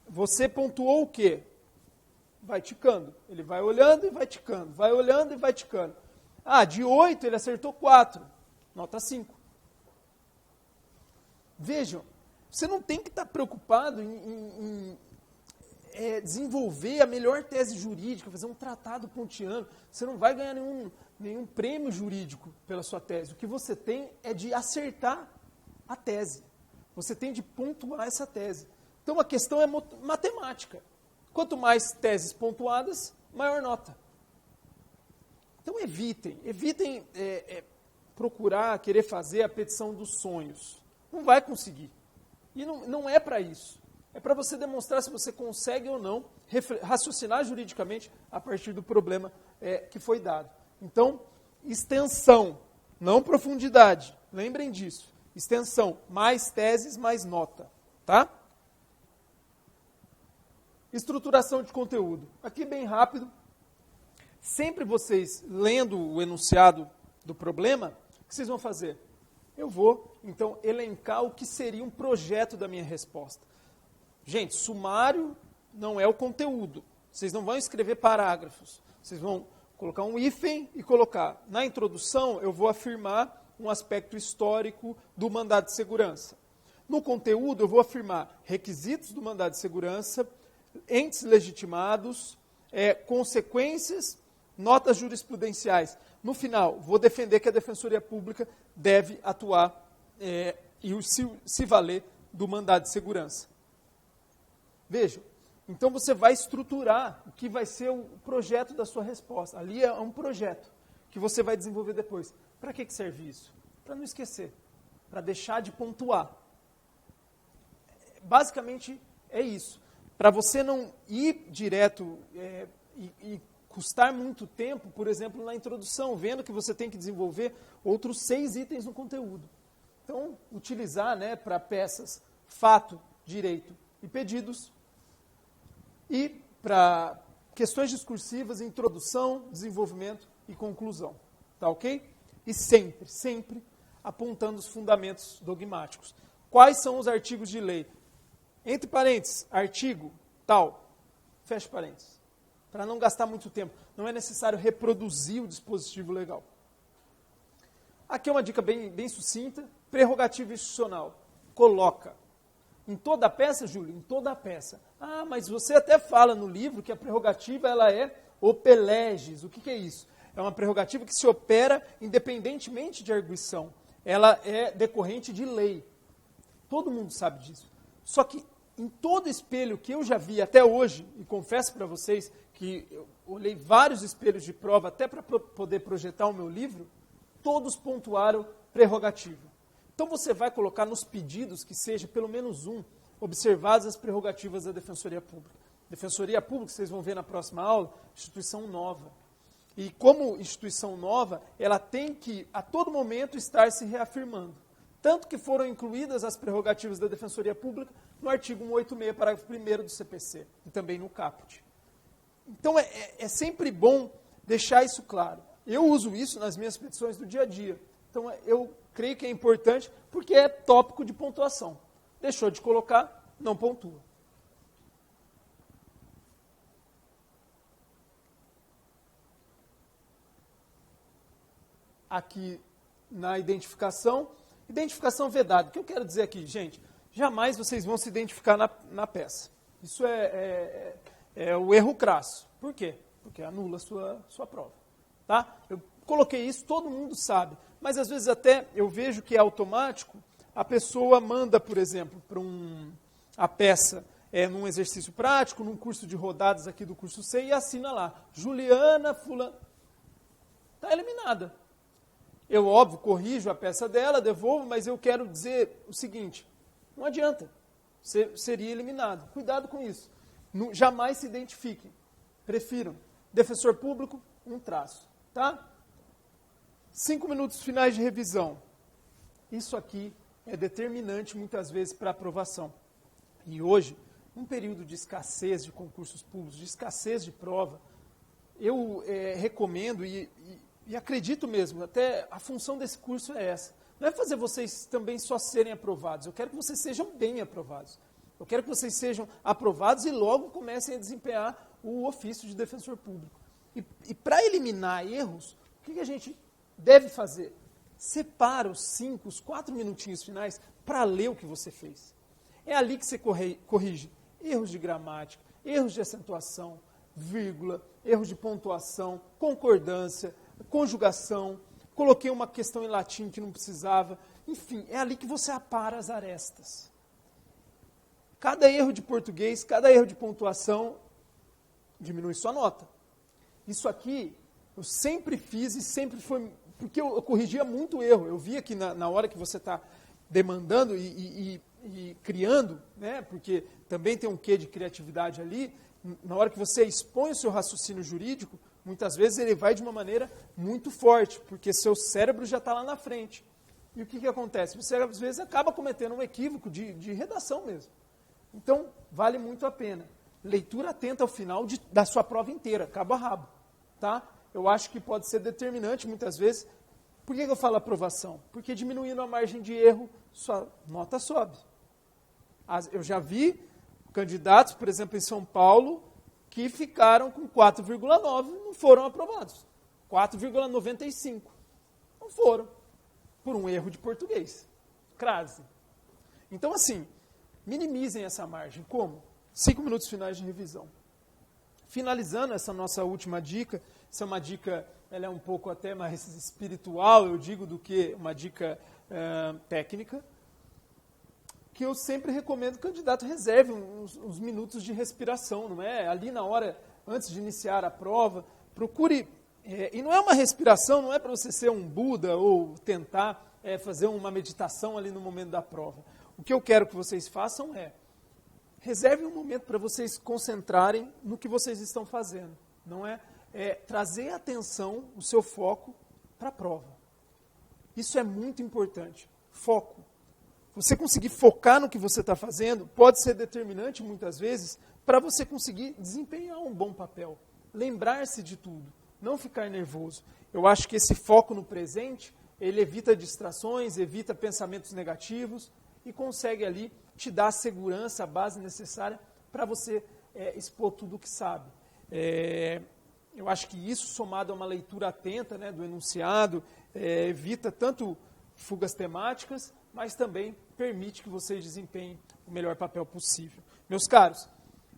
você pontuou o quê? vai ticando. Ele vai olhando e vai ticando, vai olhando e vai ticando. Ah, de 8 ele acertou 4, nota 5. Vejam, você não tem que estar preocupado em desenvolver a melhor tese jurídica, fazer um tratado pontiano. Você não vai ganhar nenhum prêmio jurídico pela sua tese. O que você tem é de acertar a tese. Você tem de pontuar essa tese. Então a questão é matemática. Quanto mais teses pontuadas, maior nota. Então evitem procurar, querer fazer a petição dos sonhos. Não vai conseguir. E não é para isso. É para você demonstrar se você consegue ou não raciocinar juridicamente a partir do problema que foi dado. Então, extensão, não profundidade. Lembrem disso. Extensão, mais teses, mais nota. Tá? Estruturação de conteúdo. Aqui bem rápido. Sempre vocês, lendo o enunciado do problema, o que vocês vão fazer? Eu vou, então, elencar o que seria um projeto da minha resposta. Gente, sumário não é o conteúdo. Vocês não vão escrever parágrafos. Vocês vão colocar um hífen e colocar. Na introdução, eu vou afirmar um aspecto histórico do mandado de segurança. No conteúdo, eu vou afirmar requisitos do mandado de segurança, entes legitimados, consequências, notas jurisprudenciais. No final, vou defender que a Defensoria Pública deve atuar e se valer do mandado de segurança. Vejam, então você vai estruturar o que vai ser o projeto da sua resposta. Ali é um projeto que você vai desenvolver depois. Para que serve isso? Para não esquecer, para deixar de pontuar. Basicamente é isso. Para você não ir direto e custar muito tempo, por exemplo, na introdução, vendo que você tem que desenvolver outros 6 itens no conteúdo. Então, utilizar para peças fato, direito e pedidos, e para questões discursivas, introdução, desenvolvimento e conclusão. Tá ok? E sempre apontando os fundamentos dogmáticos. Quais são os artigos de lei? Entre parênteses, artigo tal, fecha parênteses. Para não gastar muito tempo. Não é necessário reproduzir o dispositivo legal. Aqui é uma dica bem sucinta. Prerrogativa institucional. Coloca. Em toda a peça, Júlio? Em toda a peça. Ah, mas você até fala no livro que a prerrogativa ela é ope legis. O que é isso? É uma prerrogativa que se opera independentemente de arguição. Ela é decorrente de lei. Todo mundo sabe disso. Só que em todo espelho que eu já vi até hoje, e confesso para vocês que eu olhei vários espelhos de prova até para poder projetar o meu livro, todos pontuaram prerrogativa. Então você vai colocar nos pedidos que seja pelo menos observadas as prerrogativas da Defensoria Pública. Defensoria Pública, vocês vão ver na próxima aula, instituição nova. E como instituição nova, ela tem que, a todo momento, estar se reafirmando. Tanto que foram incluídas as prerrogativas da Defensoria Pública no artigo 186, parágrafo 1º do CPC, e também no caput. Então, é sempre bom deixar isso claro. Eu uso isso nas minhas petições do dia a dia. Então, eu creio que é importante, porque é tópico de pontuação. Deixou de colocar, não pontua. Aqui, na identificação vedada. O que eu quero dizer aqui, gente? Jamais vocês vão se identificar na peça. Isso é o erro crasso. Por quê? Porque anula a sua prova. Tá? Eu coloquei isso, todo mundo sabe. Mas às vezes até eu vejo que é automático, a pessoa manda, por exemplo, para a peça num exercício prático, num curso de rodadas aqui do curso C, e assina lá, Juliana fulano. Está eliminada. Eu, óbvio, corrijo a peça dela, devolvo, mas eu quero dizer o seguinte, não adianta, você seria eliminado. Cuidado com isso. Jamais se identifiquem. Prefiram. Defensor público, um traço. Tá? 5 minutos finais de revisão. Isso aqui é determinante muitas vezes para aprovação. E hoje, num período de escassez de concursos públicos, de escassez de prova, eu recomendo e acredito mesmo, até a função desse curso é essa. Não é fazer vocês também só serem aprovados, eu quero que vocês sejam bem aprovados. Eu quero que vocês sejam aprovados e logo comecem a desempenhar o ofício de defensor público. E para eliminar erros, o que a gente deve fazer? Separa os 5, os 4 minutinhos finais para ler o que você fez. É ali que você corrige erros de gramática, erros de acentuação, vírgula, erros de pontuação, concordância, conjugação, coloquei uma questão em latim que não precisava. Enfim, é ali que você apara as arestas. Cada erro de português, cada erro de pontuação diminui sua nota. Isso aqui eu sempre fiz e sempre foi... Porque eu corrigia muito erro. Eu via que na hora que você está demandando e criando, né, porque também tem um quê de criatividade ali, na hora que você expõe o seu raciocínio jurídico, muitas vezes ele vai de uma maneira muito forte, porque seu cérebro já está lá na frente. E o que acontece? Você, às vezes, acaba cometendo um equívoco de redação mesmo. Então, vale muito a pena. Leitura atenta ao final da sua prova inteira, cabo a rabo. Tá? Eu acho que pode ser determinante, muitas vezes. Por que eu falo aprovação? Porque diminuindo a margem de erro, sua nota sobe. Eu já vi candidatos, por exemplo, em São Paulo, que ficaram com 4,9 e não foram aprovados. 4,95. Não foram. Por um erro de português. Crase. Então, assim, minimizem essa margem. Como? 5 minutos finais de revisão. Finalizando essa nossa última dica, essa é uma dica, ela é um pouco até mais espiritual, eu digo, do que uma dica técnica, que eu sempre recomendo que o candidato reserve uns minutos de respiração, não é? Ali na hora, antes de iniciar a prova, procure, e não é uma respiração, não é para você ser um Buda ou tentar fazer uma meditação ali no momento da prova. O que eu quero que vocês façam reserve um momento para vocês concentrarem no que vocês estão fazendo, não é? Trazer a atenção, o seu foco para a prova. Isso é muito importante. Foco. Você conseguir focar no que você está fazendo pode ser determinante, muitas vezes, para você conseguir desempenhar um bom papel. Lembrar-se de tudo, não ficar nervoso. Eu acho que esse foco no presente, ele evita distrações, evita pensamentos negativos e consegue ali te dar a segurança, a base necessária para você expor tudo o que sabe. Eu acho que isso, somado a uma leitura atenta, né, do enunciado, evita tanto fugas temáticas, mas também permite que vocês desempenhem o melhor papel possível. Meus caros,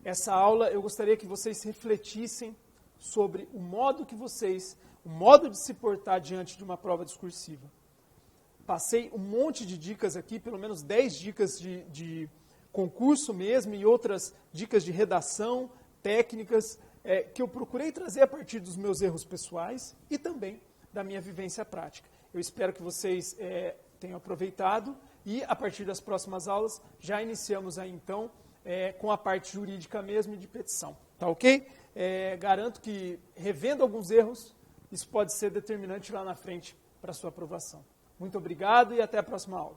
essa aula eu gostaria que vocês refletissem sobre o modo de se portar diante de uma prova discursiva. Passei um monte de dicas aqui, pelo menos 10 dicas de concurso mesmo e outras dicas de redação, técnicas, que eu procurei trazer a partir dos meus erros pessoais e também da minha vivência prática. Eu espero que vocês tenham aproveitado e, a partir das próximas aulas, já iniciamos aí, então, com a parte jurídica mesmo e de petição. Tá ok? Garanto que, revendo alguns erros, isso pode ser determinante lá na frente para a sua aprovação. Muito obrigado e até a próxima aula.